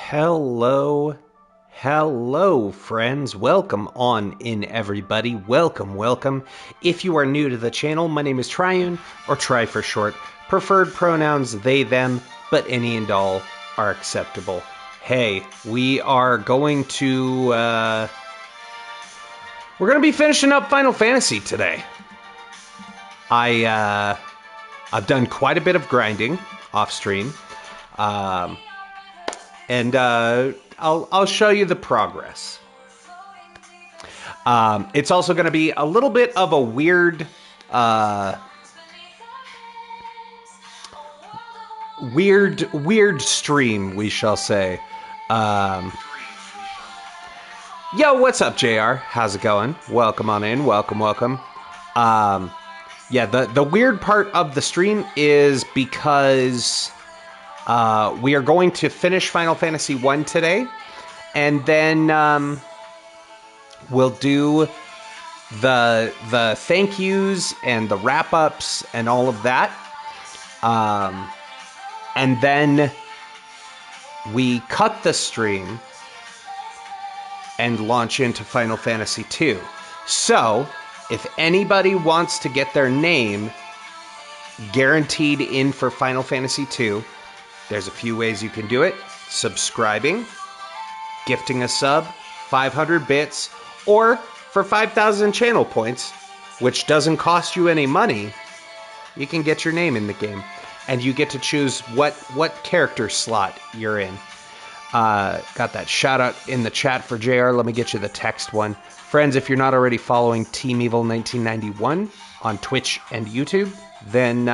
Hello, hello, friends. Welcome on in, everybody. Welcome, welcome. If you are new to the channel, my name is Triune, or Tri for short. Preferred pronouns they, them, but any and all are acceptable. Hey, we are going to, we're going to be finishing up Final Fantasy today. I've done quite a bit of grinding off stream. And I'll show you the progress. It's also going to be a little bit of a weird stream, we shall say. Yo, what's up, JR? How's it going? Welcome on in. Welcome, welcome. Yeah, the weird part of the stream is because we are going to finish Final Fantasy 1 today, and then we'll do the thank yous and the wrap-ups and all of that. And then we cut the stream and launch into Final Fantasy 2. So, if anybody wants to get their name guaranteed in for Final Fantasy 2, there's a few ways you can do it. Subscribing, gifting a sub, 500 bits, or for 5,000 channel points, which doesn't cost you any money, you can get your name in the game. And you get to choose what character slot you're in. Got that shout out in the chat for JR. Let me get you the text one. Friends, if you're not already following Team Evil 1991 on Twitch and YouTube, then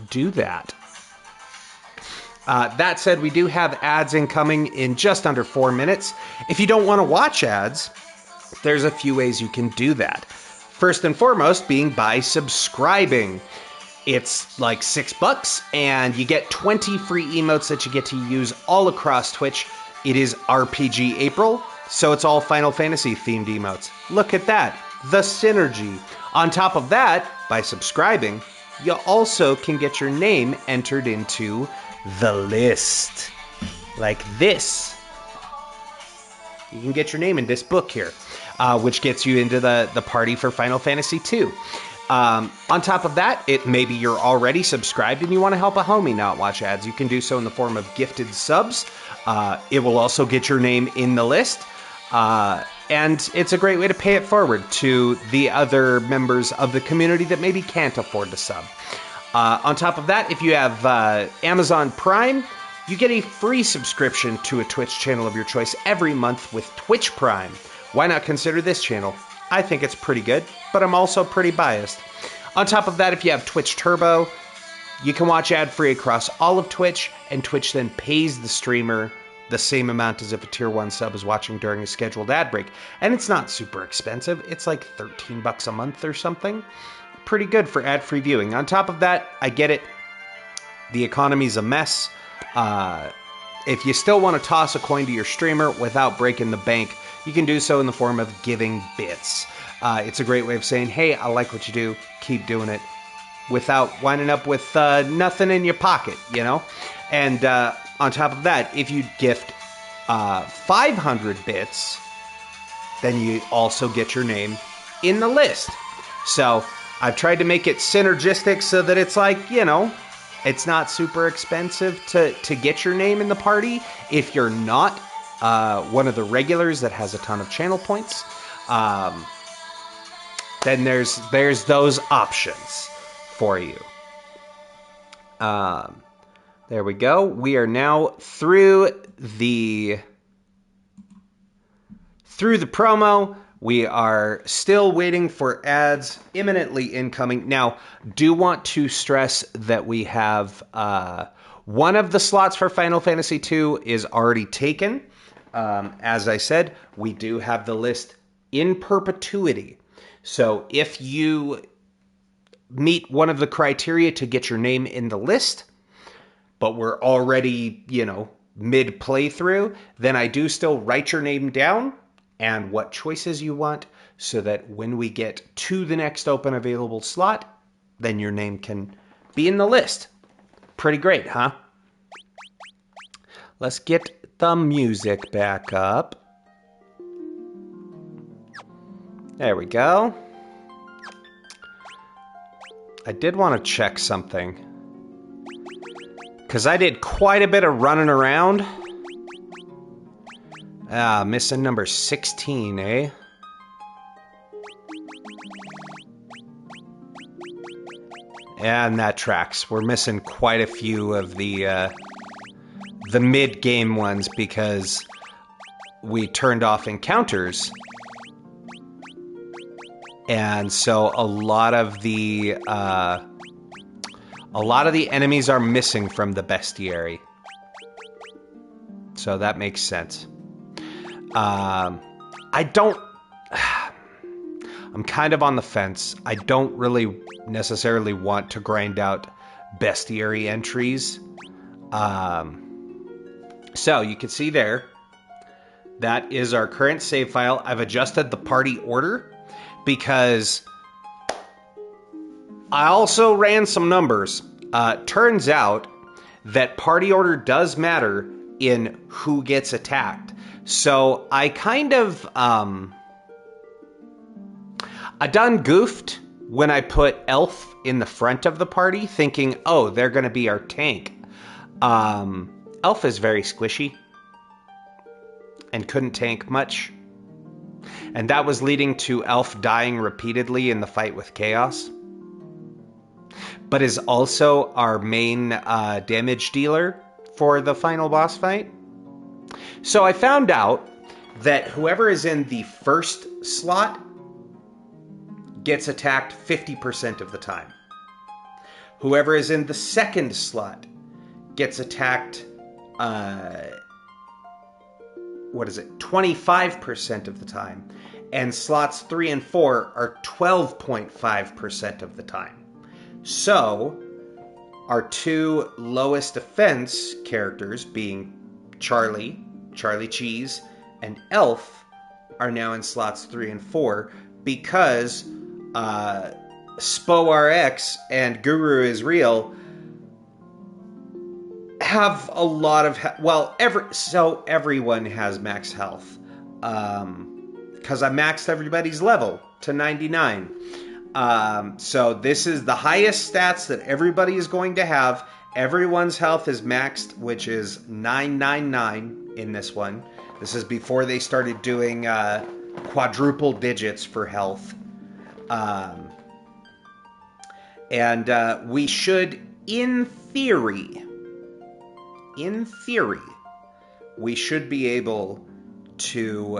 do that. That said, we do have ads incoming in just under 4 minutes. If you don't want to watch ads, there's a few ways you can do that. First and foremost being by subscribing. It's like $6 and you get 20 free emotes that you get to use all across Twitch. It is RPG April, so it's all Final Fantasy themed emotes. Look at that, the synergy. On top of that, by subscribing, you also can get your name entered into the list. Like this. You can get your name in this book here, which gets you into the party for Final Fantasy 2. On top of that, maybe you're already subscribed and you want to help a homie not watch ads. You can do so in the form of gifted subs. It will also get your name in the list. And it's a great way to pay it forward to the other members of the community that maybe can't afford to sub. On top of that, if you have Amazon Prime, you get a free subscription to a Twitch channel of your choice every month with Twitch Prime. Why not consider this channel? I think it's pretty good, but I'm also pretty biased. On top of that, if you have Twitch Turbo, you can watch ad-free across all of Twitch, and Twitch then pays the streamer the same amount as if a tier 1 sub is watching during a scheduled ad break. And it's not super expensive. It's like $13 a month or something. Pretty good for ad-free viewing. On top of that, I get it. The economy's a mess. If you still want to toss a coin to your streamer without breaking the bank, you can do so in the form of giving bits. It's a great way of saying, hey, I like what you do. Keep doing it without winding up with nothing in your pocket, you know? And on top of that, if you gift 500 bits, then you also get your name in the list. So I've tried to make it synergistic so that it's like, you know, it's not super expensive to get your name in the party if you're not one of the regulars that has a ton of channel points. Then there's those options for you. There we go. We are now through the promo. We are still waiting for ads, imminently incoming. Now, do want to stress that we have one of the slots for Final Fantasy 2 is already taken. As I said, we do have the list in perpetuity. So if you meet one of the criteria to get your name in the list, but we're already, you know, mid playthrough, then I do still write your name down and what choices you want so that when we get to the next open available slot, then your name can be in the list. Pretty great, huh? Let's get the music back up. There we go. I did want to check something, because I did quite a bit of running around. Missing number 16, eh? And that tracks. We're missing quite a few of the mid-game ones because we turned off encounters. And so a lot of the enemies are missing from the bestiary. So that makes sense. I'm kind of on the fence. I don't really necessarily want to grind out bestiary entries. So you can see there, that is our current save file. I've adjusted the party order because I also ran some numbers. Turns out that party order does matter in who gets attacked. So I kind of, I done goofed when I put Elf in the front of the party, thinking, oh, they're going to be our tank. Elf is very squishy and couldn't tank much. And that was leading to Elf dying repeatedly in the fight with Chaos. But is also our main damage dealer for the final boss fight. So I found out that whoever is in the first slot gets attacked 50% of the time. Whoever is in the second slot gets attacked 25% of the time. And slots 3 and 4 are 12.5% of the time. So, our two lowest defense characters, being Charlie Cheese, and Elf, are now in slots 3 and 4 because SpoRx and Guru is Real have a lot of everyone has max health, because I maxed everybody's level to 99. So this is the highest stats that everybody is going to have. Everyone's health is maxed, which is 999 in this one. This is before they started doing quadruple digits for health. And we should, in theory, we should be able to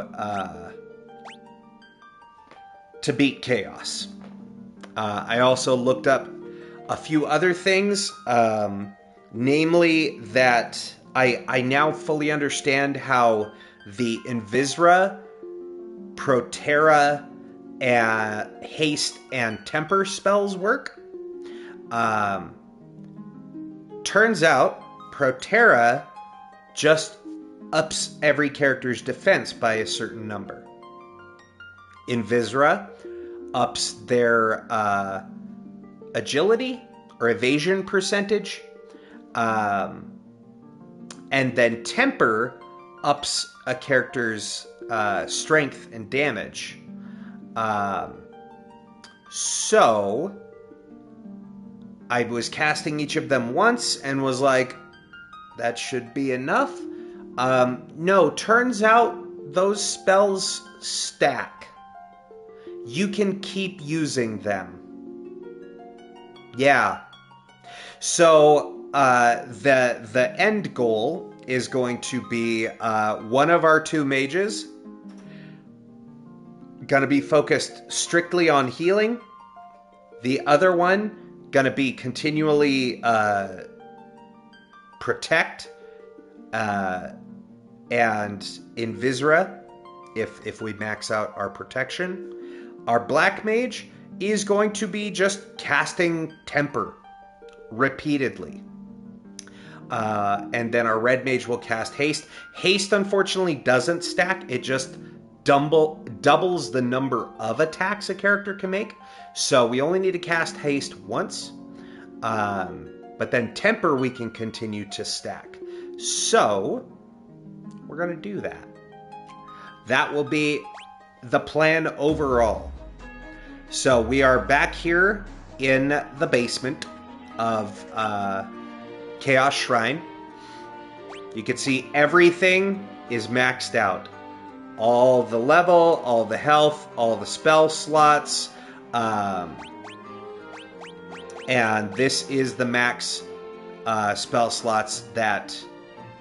beat Chaos. I also looked up a few other things, namely that I now fully understand how the Invisra, Proterra, Haste, and Temper spells work. Turns out Proterra just ups every character's defense by a certain number. Invisra ups their agility or evasion percentage. And then Temper ups a character's strength and damage. So I was casting each of them once and was like, that should be enough. No, turns out those spells stack. You can keep using them. Yeah. So the end goal is going to be one of our two mages gonna be focused strictly on healing. The other one gonna be continually protect and Invisra if we max out our protection. Our black mage is going to be just casting Temper repeatedly. And then our red mage will cast Haste. Haste, unfortunately, doesn't stack. It just doubles the number of attacks a character can make. So we only need to cast Haste once. But then Temper we can continue to stack. So we're going to do that. That will be the plan overall. So we are back here in the basement of Chaos Shrine. You can see everything is maxed out. All the level, all the health, all the spell slots. And this is the max spell slots that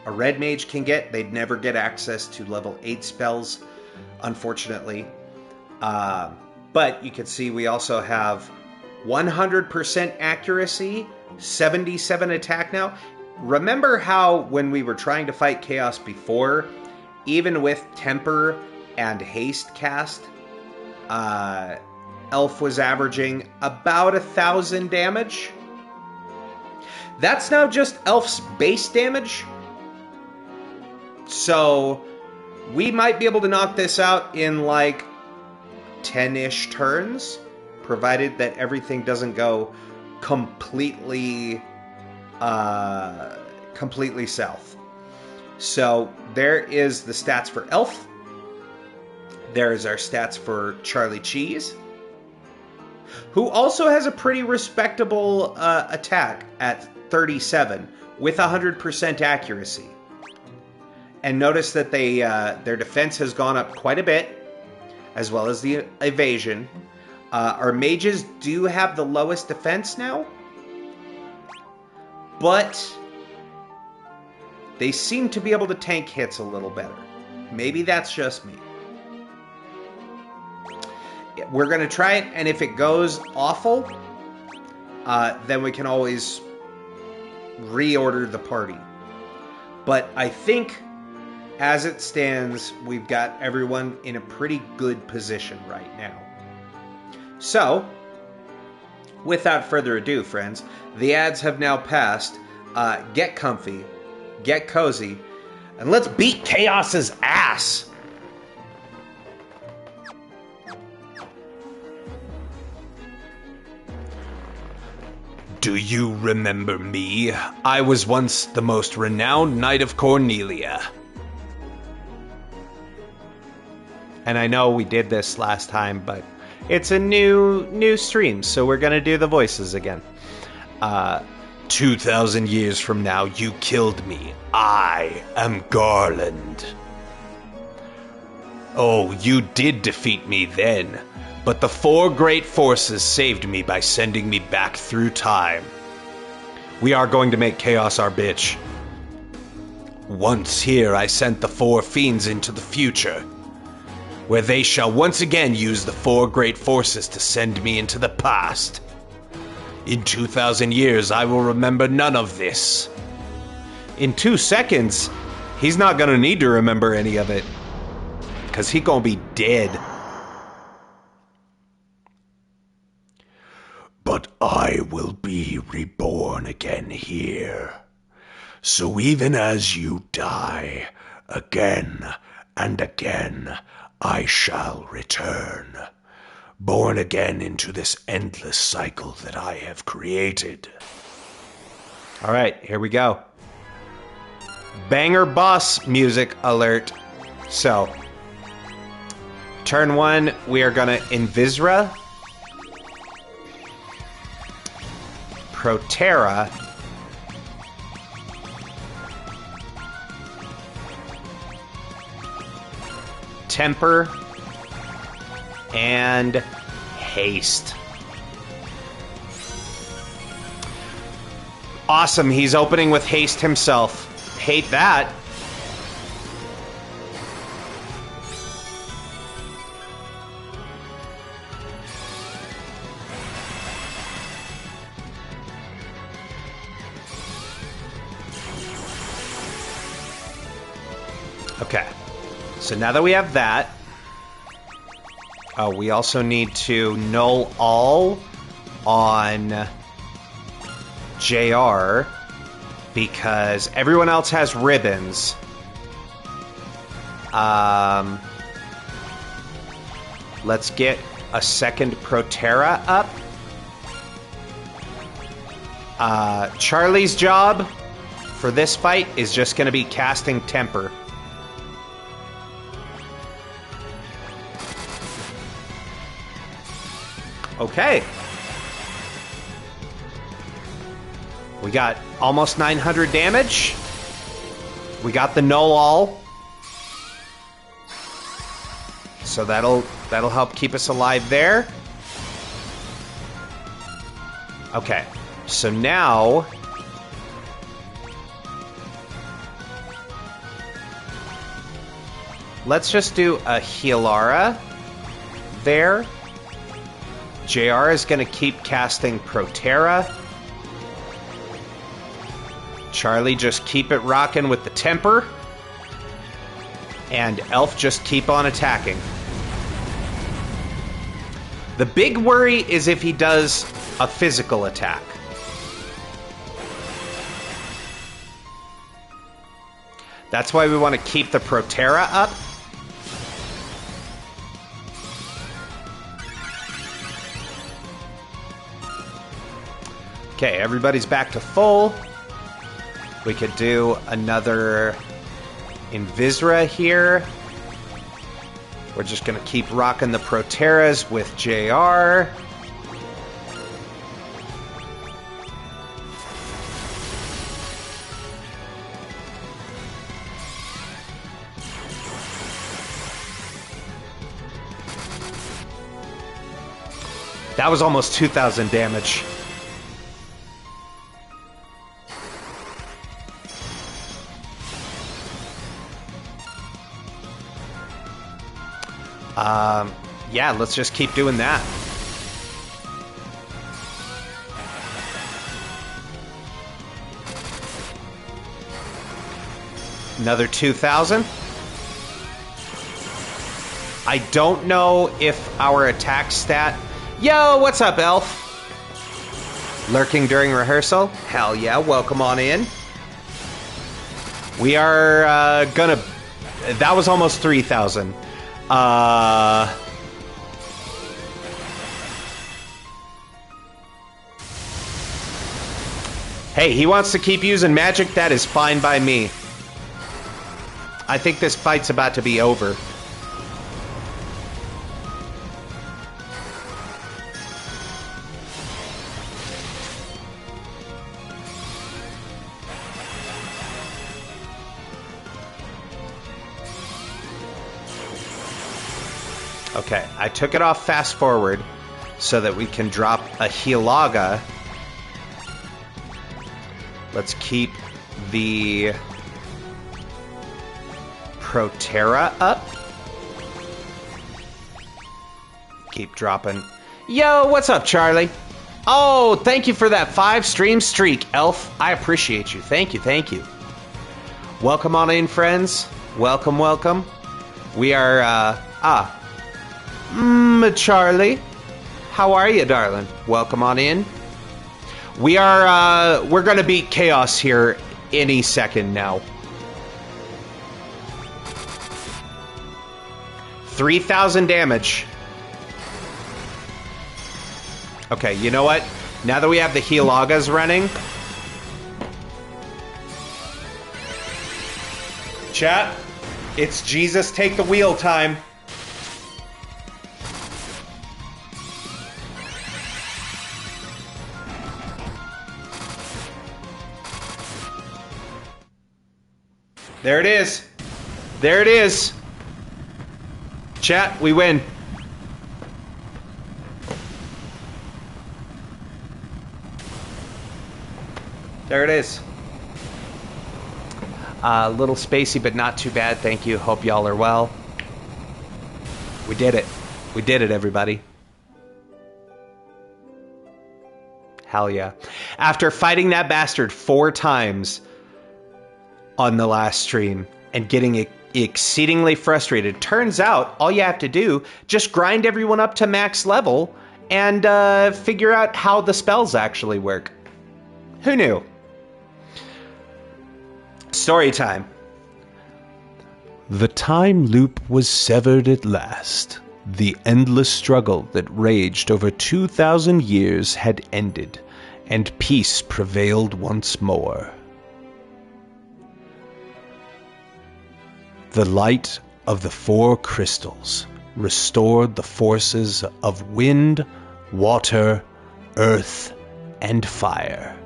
a red mage can get. They'd never get access to level 8 spells, unfortunately. But you can see we also have 100% accuracy, 77 attack now. Remember how when we were trying to fight Chaos before, even with Temper and Haste cast, Elf was averaging about 1,000 damage? That's now just Elf's base damage. So we might be able to knock this out in like 10-ish turns, provided that everything doesn't go completely south. So there is the stats for Elf. There's our stats for Charlie Cheese, who also has a pretty respectable attack at 37 with 100% accuracy. And notice that their defense has gone up quite a bit, as well as the evasion. Our mages do have the lowest defense now, but they seem to be able to tank hits a little better. Maybe that's just me. We're going to try it, and if it goes awful, then we can always reorder the party. But I think, as it stands, we've got everyone in a pretty good position right now. So, without further ado, friends, the ads have now passed. Get comfy, get cozy, and let's beat Chaos's ass! Do you remember me? I was once the most renowned knight of Cornelia. And I know we did this last time, but it's a new stream, so we're gonna do the voices again. 2,000 years from now, you killed me. I am Garland. Oh, you did defeat me then, but the 4 great forces saved me by sending me back through time. We are going to make Chaos our bitch. Once here, I sent the 4 fiends into the future, where they shall once again use the 4 great forces to send me into the past. In 2,000 years, I will remember none of this. In 2 seconds, he's not gonna need to remember any of it, because he gonna be dead. But I will be reborn again here. So even as you die, again and again, I shall return, born again into this endless cycle that I have created. All right, here we go. Banger boss music alert. So, turn 1, we are gonna Invisra, Proterra, Temper, and Haste. Awesome, he's opening with Haste himself. Hate that. Okay, so now that we have that, we also need to null all on JR because everyone else has ribbons. Let's get a second Proterra up. Charlie's job for this fight is just going to be casting Temper. Okay. We got almost 900 damage. We got the null all. So that'll help keep us alive there. Okay. So now let's just do a Healara there. JR is going to keep casting Protera. Charlie, just keep it rocking with the temper. And Elf, just keep on attacking. The big worry is if he does a physical attack. That's why we want to keep the Protera up. Okay, everybody's back to full. We could do another Invisra here. We're just going to keep rocking the Proteras with JR. That was almost 2,000 damage. Yeah, let's just keep doing that. Another 2,000. I don't know if our attack stat... Yo, what's up, Elf? Lurking during rehearsal? Hell yeah, welcome on in. We are gonna... That was almost 3,000. Hey, he wants to keep using magic. That is fine by me. I think this fight's about to be over. Okay, I took it off fast forward so that we can drop a Healaga. Let's keep the Protera up. Keep dropping. Yo, what's up, Charlie? Oh, thank you for that 5-stream streak, Elf. I appreciate you. Thank you, thank you. Welcome on in, friends. Welcome, welcome. We are, Charlie. How are you, darling? Welcome on in. We are, we're gonna beat Chaos here any second now. 3,000 damage. Okay, you know what? Now that we have the Healagas running... Chat, it's Jesus take the wheel time. There it is. There it is. Chat, we win. There it is. A little spacey, but not too bad. Thank you. Hope y'all are well. We did it. We did it, everybody. Hell yeah. After fighting that bastard 4 times on the last stream and getting exceedingly frustrated, turns out all you have to do, just grind everyone up to max level and figure out how the spells actually work. Who knew? Story time. The time loop was severed at last. The endless struggle that raged over 2,000 years had ended, and peace prevailed once more. The light of the 4 crystals restored the forces of wind, water, earth, and fire.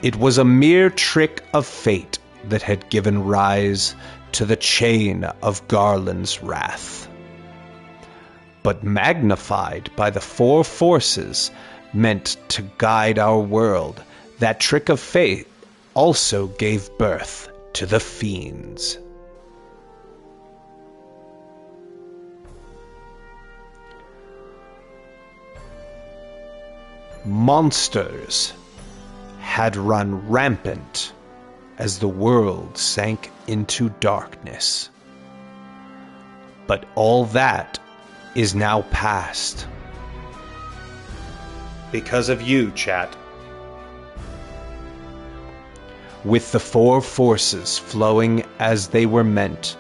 It was a mere trick of fate that had given rise to the chain of Garland's wrath. But magnified by the four forces meant to guide our world, that trick of fate also gave birth to the fiends. Monsters had run rampant as the world sank into darkness. But all that is now past. Because of you, chat. With the four forces flowing as they were meant,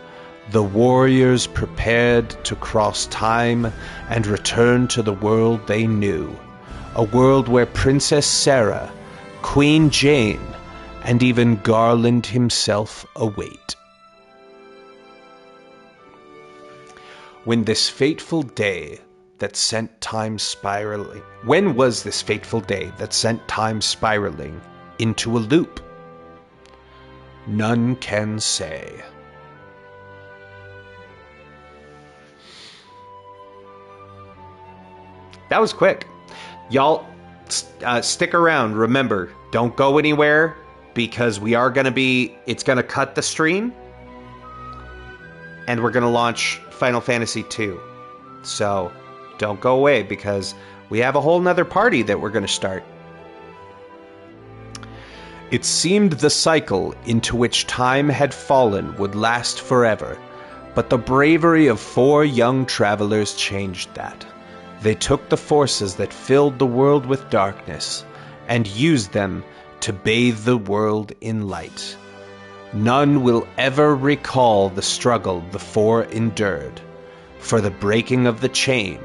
the warriors prepared to cross time and return to the world they knew. A world where Princess Sarah, Queen Jane, and even Garland himself await. When this fateful day that sent time spiraling... When was this fateful day that sent time spiraling into a loop? None can say. That was quick. Y'all, stick around. Remember, don't go anywhere, because we are going to be... It's going to cut the stream, and we're going to launch Final Fantasy II. So, don't go away, because we have a whole nother party that we're going to start. It seemed the cycle into which time had fallen would last forever, but the bravery of four young travelers changed that. They took the forces that filled the world with darkness and used them to bathe the world in light. None will ever recall the struggle the four endured, for the breaking of the chain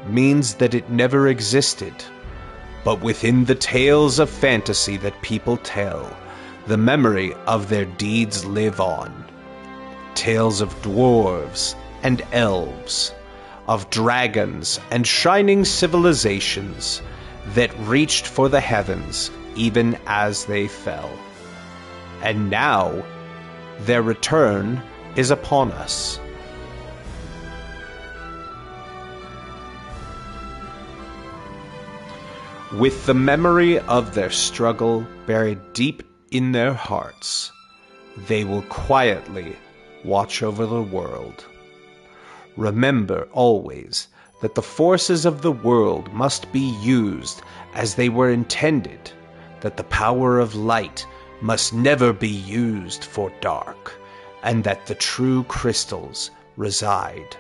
means that it never existed. But within the tales of fantasy that people tell, the memory of their deeds live on. Tales of dwarves and elves, of dragons and shining civilizations that reached for the heavens even as they fell. And now their return is upon us. With the memory of their struggle buried deep in their hearts, they will quietly watch over the world. Remember always that the forces of the world must be used as they were intended, that the power of light must never be used for dark, and that the true crystals reside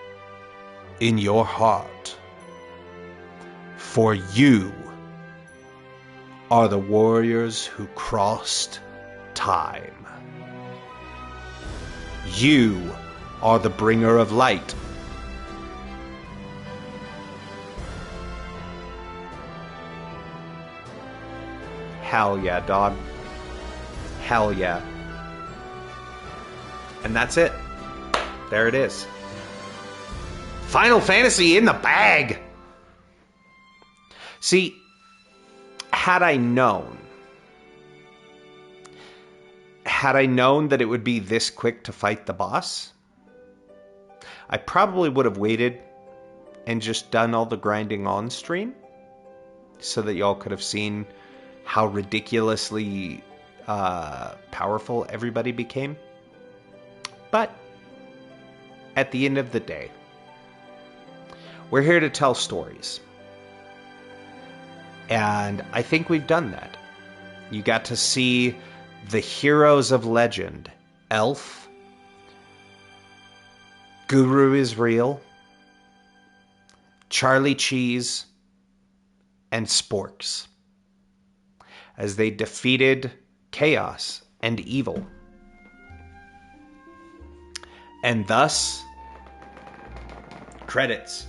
in your heart. For you are the warriors who crossed time. You are the bringer of light. Hell yeah, dog. Hell yeah. And that's it. There it is. Final Fantasy in the bag! See, had I known that it would be this quick to fight the boss, I probably would have waited and just done all the grinding on stream so that y'all could have seen how ridiculously powerful everybody became. But at the end of the day, we're here to tell stories. And I think we've done that. You got to see the heroes of legend. Elf, Guru is Real, Charlie Cheese, and Sporks, as they defeated chaos and evil. And thus, credits.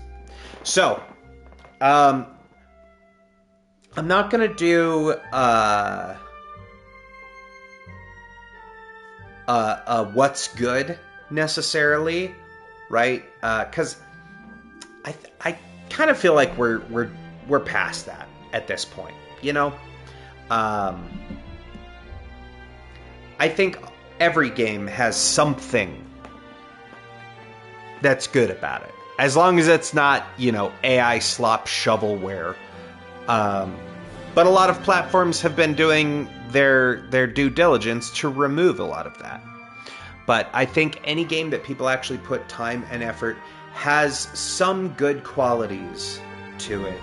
So, I'm not going to do what's good necessarily, right? Because I kind of feel like we're past that at this point, you know? I think every game has something that's good about it. As long as it's not, you know, AI slop shovelware. But a lot of platforms have been doing their due diligence to remove a lot of that. But I think any game that people actually put time and effort has some good qualities to it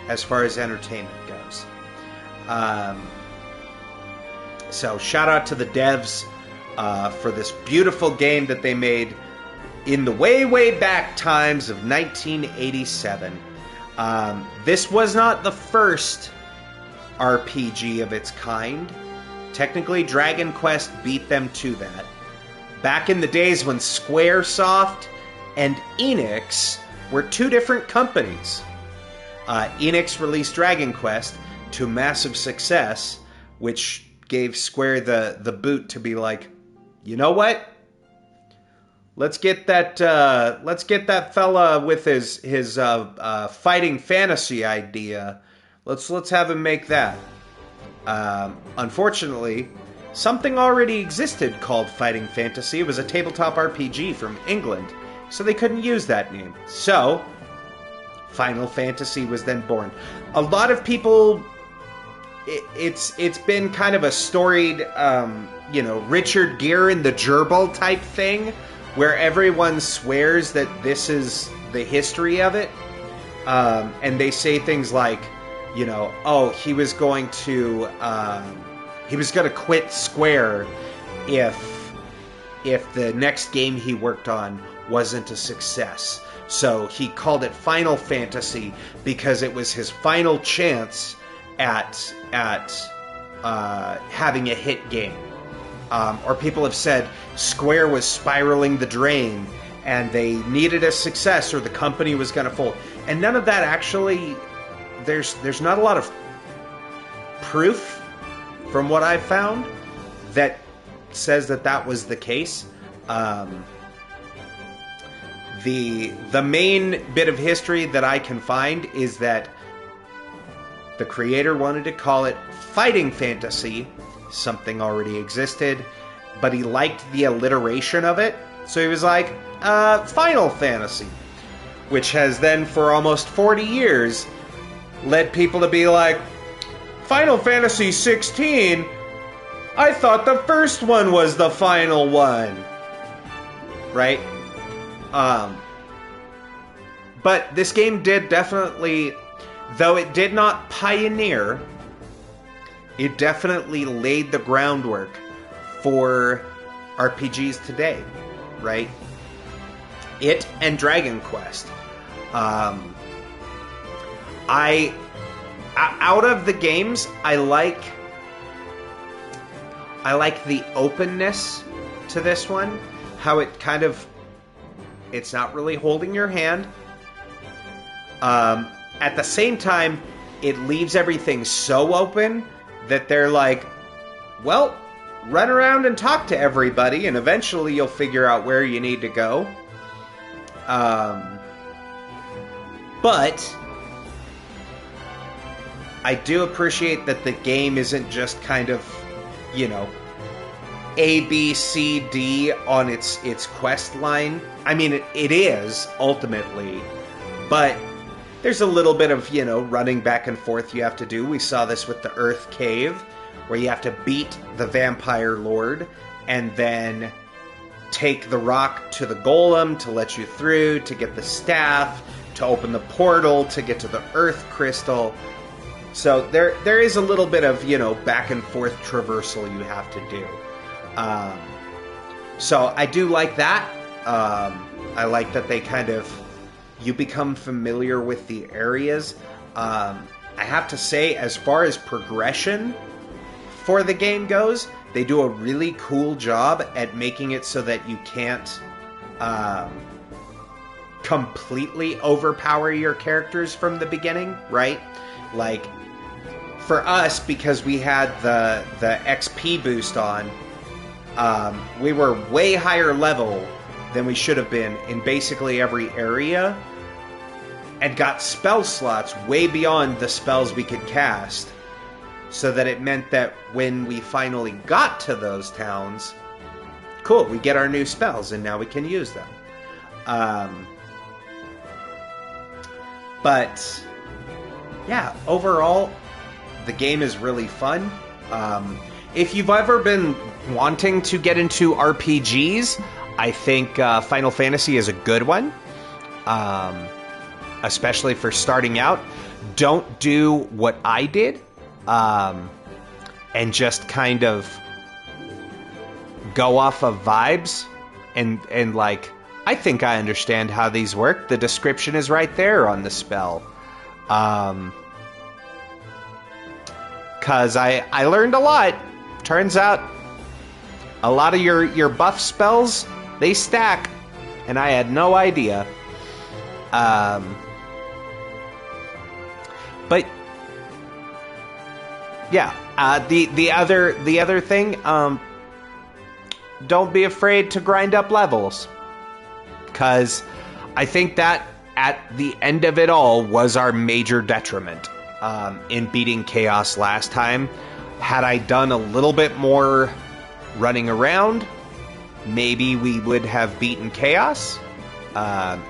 as far as entertainment goes. So shout out to the devs for this beautiful game that they made in the way back times of 1987. This was not the first RPG of its kind. Technically, Dragon Quest beat them to that. Back in the days when Squaresoft and Enix were two different companies. Enix released Dragon Quest to massive success, which gave Square the boot to be like, you know what? Let's get that fella with his fighting fantasy idea. Let's have him make that. Unfortunately, something already existed called Fighting Fantasy. It was a tabletop RPG from England, so they couldn't use that name. So, Final Fantasy was then born. A lot of people, it's been kind of a storied, Richard Gere and the Gerbil type thing, where everyone swears that this is the history of it, and they say things like, he was going to quit Square if the next game he worked on wasn't a success. So he called it Final Fantasy because it was his final chance at having a hit game. Or people have said Square was spiraling the drain and they needed a success or the company was going to fold. And none of that actually, there's not a lot of proof from what I've found that says that was the case. The main bit of history that I can find is that the creator wanted to call it Fighting Fantasy. Something already existed, but he liked the alliteration of it, so he was like, Final Fantasy, which has then for almost 40 years led people to be like, Final Fantasy 16? I thought the first one was the final one. Right? But this game did definitely, though it did not pioneer, it definitely laid the groundwork for RPGs today, right? It and Dragon Quest. Out of the games, I like the openness to this one. How it kind of, it's not really holding your hand. At the same time, it leaves everything so open that they're like, well, run around and talk to everybody, and eventually you'll figure out where you need to go. But I do appreciate that the game isn't just kind of, A, B, C, D on its quest line. I mean, it is, ultimately, but there's a little bit of, running back and forth you have to do. We saw this with the Earth Cave, where you have to beat the Vampire Lord, and then take the rock to the Golem to let you through, to get the staff, to open the portal, to get to the Earth Crystal. So there is a little bit of, back and forth traversal you have to do. So I do like that. I like that they kind of, you become familiar with the areas. I have to say, as far as progression for the game goes, they do a really cool job at making it so that you can't completely overpower your characters from the beginning, right? Like, for us, because we had the XP boost on, we were way higher level than we should have been in basically every area. and got spell slots way beyond the spells we could cast, so that it meant that when we finally got to those towns, cool, we get our new spells and now we can use them. But yeah, overall, the game is really fun. If you've ever been wanting to get into RPGs, I think Final Fantasy is a good one, especially for starting out. Don't do what I did, and just kind of go off of vibes and like, I think I understand how these work. The description is right there on the spell. Because I learned a lot. Turns out a lot of your buff spells, they stack, and I had no idea. But yeah, the other thing, don't be afraid to grind up levels, because I think that at the end of it all was our major detriment in beating Chaos last time. Had I done a little bit more running around, maybe we would have beaten Chaos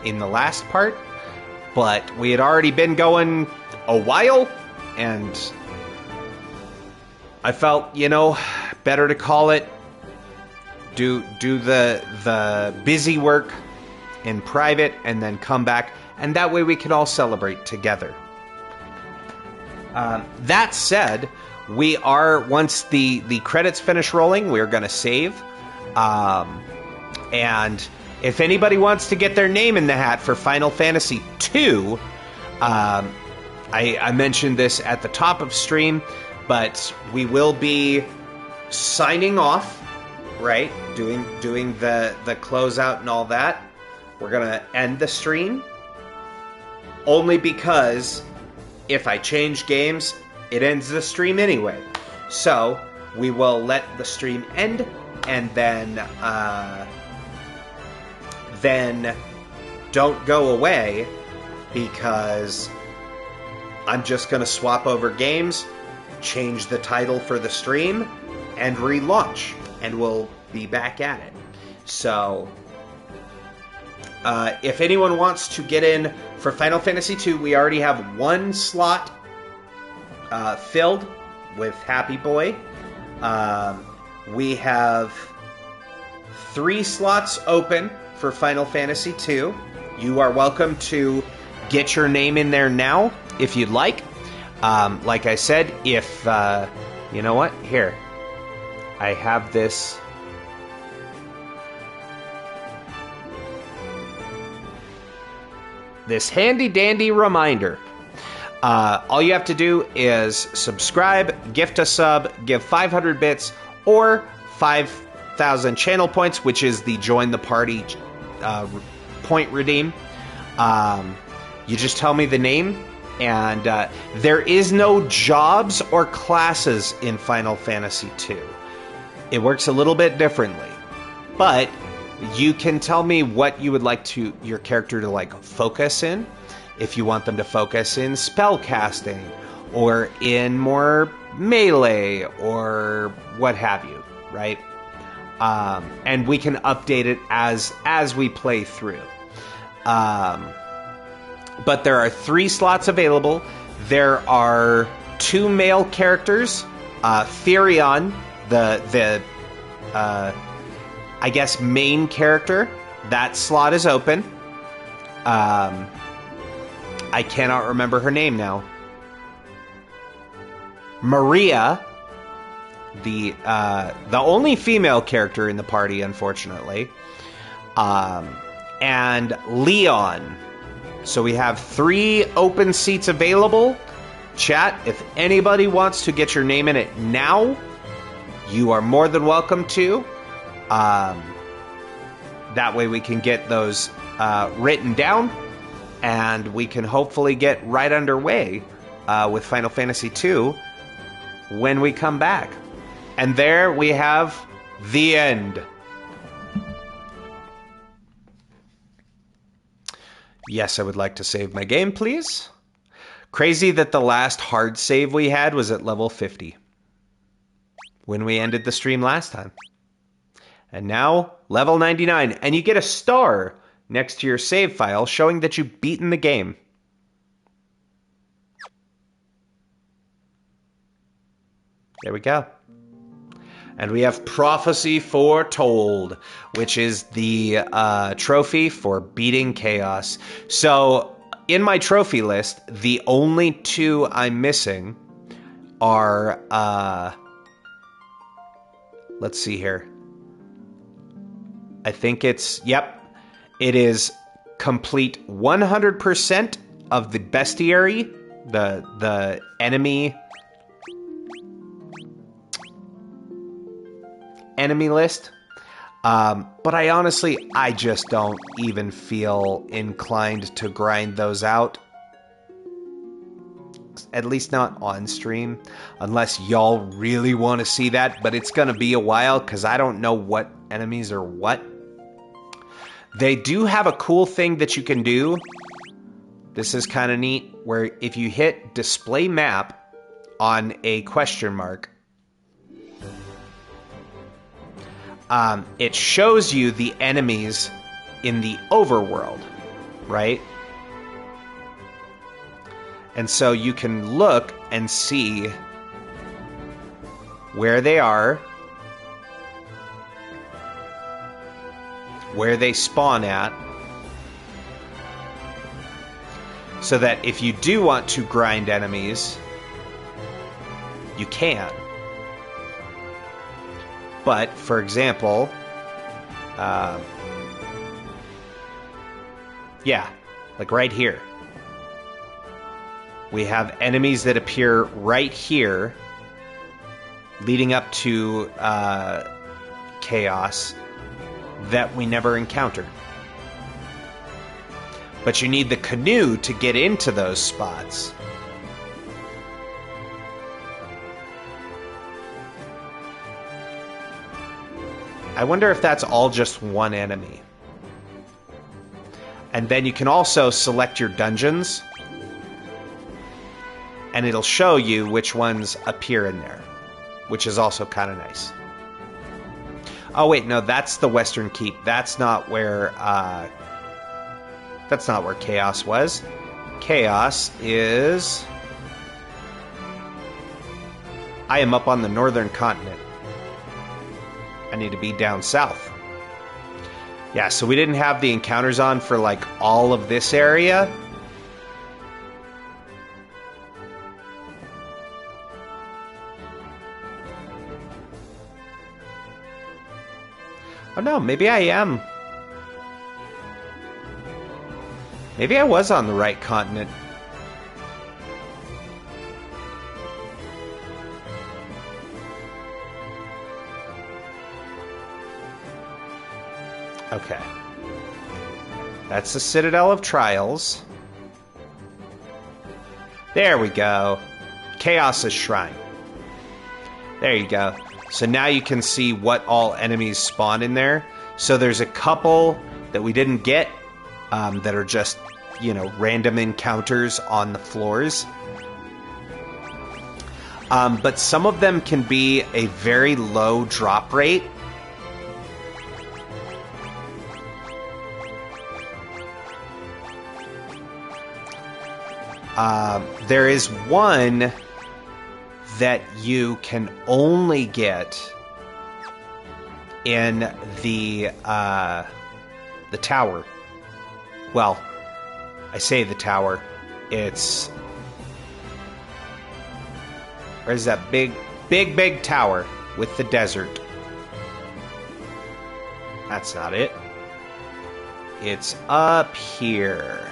in the last part, but we had already been going a while, and I felt, better to call it, do the busy work in private and then come back, and that way we can all celebrate together. That said, we are, once the credits finish rolling, we're going to save. And if anybody wants to get their name in the hat for Final Fantasy II, I mentioned this at the top of stream, but we will be signing off, right? Doing the closeout and all that. We're going to end the stream, only because if I change games, it ends the stream anyway. So we will let the stream end, and then don't go away, because I'm just going to swap over games, change the title for the stream, and relaunch, and we'll be back at it. So if anyone wants to get in for Final Fantasy II, we already have one slot filled with Happy Boy. We have 3 slots open for Final Fantasy II. You are welcome to get your name in there now if you'd like. Like I said, if you know what? Here, I have this. This handy-dandy reminder. All you have to do is subscribe, gift a sub, give 500 bits, or 5,000 channel points, which is the join the party point redeem. You just tell me the name, and there is no jobs or classes in Final Fantasy II. It works a little bit differently, but you can tell me what you would like your character to focus in. If you want them to focus in spell casting, or in more melee, or what have you, right? And we can update it as we play through. But there are 3 slots available. There are 2 male characters. Therion, the I guess main character, that slot is open. I cannot remember her name now. Maria, the only female character in the party, unfortunately, and Leon. So we have 3 open seats available. Chat, if anybody wants to get your name in it now, you are more than welcome to. That way we can get those written down, and we can hopefully get right underway with Final Fantasy II when we come back. And there we have the end. Yes, I would like to save my game, please. Crazy that the last hard save we had was at level 50 when we ended the stream last time. And now, level 99. And you get a star next to your save file showing that you've beaten the game. There we go. And we have Prophecy Foretold, which is the trophy for beating Chaos. So, in my trophy list, the only two I'm missing are... let's see here. I think it's... Yep. It is complete 100% of the bestiary, the enemy list. But I just don't even feel inclined to grind those out. At least not on stream, unless y'all really want to see that. But it's going to be a while because I don't know what enemies are what. They do have a cool thing that you can do. This is kind of neat, where if you hit display map on a question mark, it shows you the enemies in the overworld, right? And so you can look and see where they are, where they spawn at, so that if you do want to grind enemies, you can. But, for example, yeah, like right here. We have enemies that appear right here, leading up to Chaos, that we never encountered. But you need the canoe to get into those spots. I wonder if that's all just one enemy. And then you can also select your dungeons, and it'll show you which ones appear in there, which is also kind of nice. Oh wait, no, that's the Western Keep. That's not where Chaos was. Chaos is... I am up on the northern continent. I need to be down south. Yeah, so we didn't have the encounters on for like all of this area. Oh no, maybe I am. Maybe I was on the right continent. Okay. That's the Citadel of Trials. There we go. Chaos's Shrine. There you go. So now you can see what all enemies spawn in there. So there's a couple that we didn't get that are just, you know, random encounters on the floors. But some of them can be a very low drop rate. There is one that you can only get in the tower. Well, I say the tower. It's... Where's that big tower with the desert? That's not it. It's up here.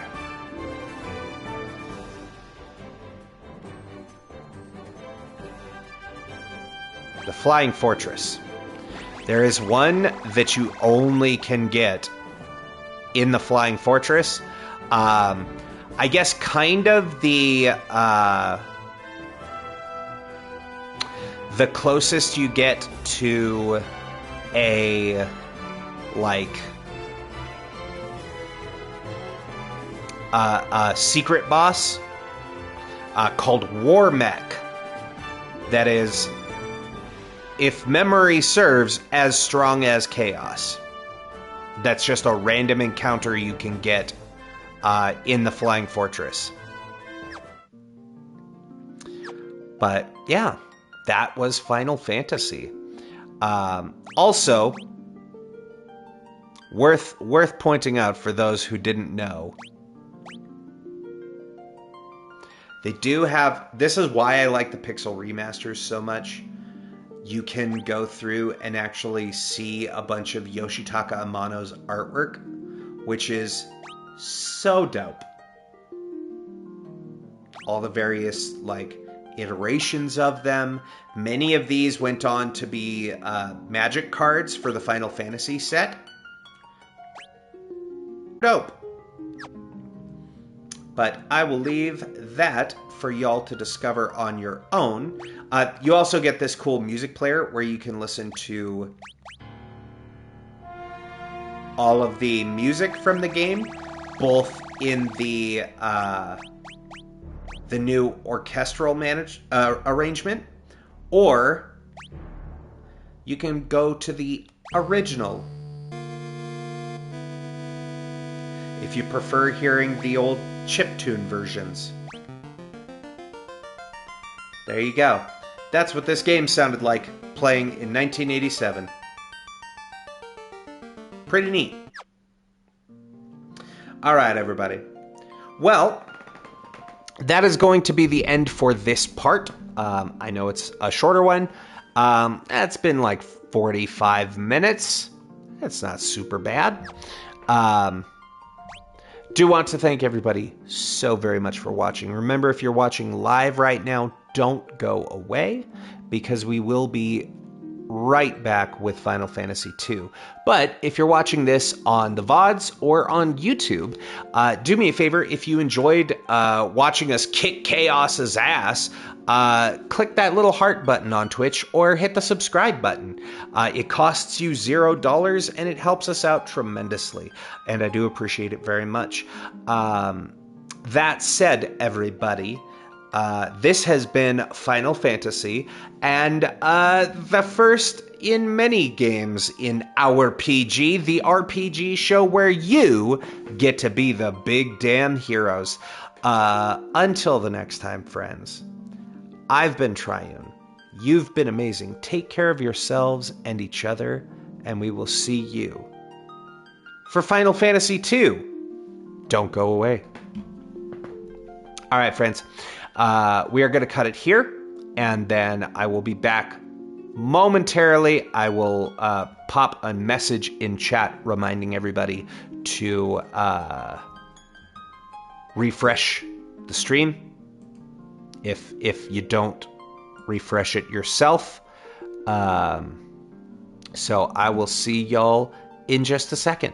The Flying Fortress. There is one that you only can get in the Flying Fortress. I guess kind of the closest you get to a, like, a secret boss called War Mech that is, if memory serves, as strong as Chaos. That's just a random encounter you can get in the Flying Fortress. But yeah, that was Final Fantasy. Also, worth pointing out for those who didn't know, they do have, this is why I like the Pixel remasters so much. You can go through and actually see a bunch of Yoshitaka Amano's artwork, which is so dope. All the various, like, iterations of them. Many of these went on to be magic cards for the Final Fantasy set. Dope. But I will leave that for y'all to discover on your own. You also get this cool music player where you can listen to all of the music from the game, both in the new orchestral arrangement, or you can go to the original if you prefer hearing the old chiptune versions. There you go. That's what this game sounded like playing in 1987. Pretty neat. All right, everybody. Well, that is going to be the end for this part. I know it's a shorter one. It's been like 45 minutes. That's not super bad. Do want to thank everybody so very much for watching. Remember, if you're watching live right now, don't go away, because we will be right back with Final Fantasy II. But if you're watching this on the VODs or on YouTube, do me a favor. If you enjoyed watching us kick Chaos's ass, click that little heart button on Twitch or hit the subscribe button. It costs you $0 and it helps us out tremendously. And I do appreciate it very much. That said, everybody, this has been Final Fantasy, and the first in many games in OurPG, the RPG show where you get to be the big damn heroes. Until the next time, friends, I've been Triune. You've been amazing. Take care of yourselves and each other, and we will see you for Final Fantasy II. Don't go away. All right, friends. We are going to cut it here, and then I will be back momentarily. I will pop a message in chat reminding everybody to refresh the stream if you don't refresh it yourself. So I will see y'all in just a second.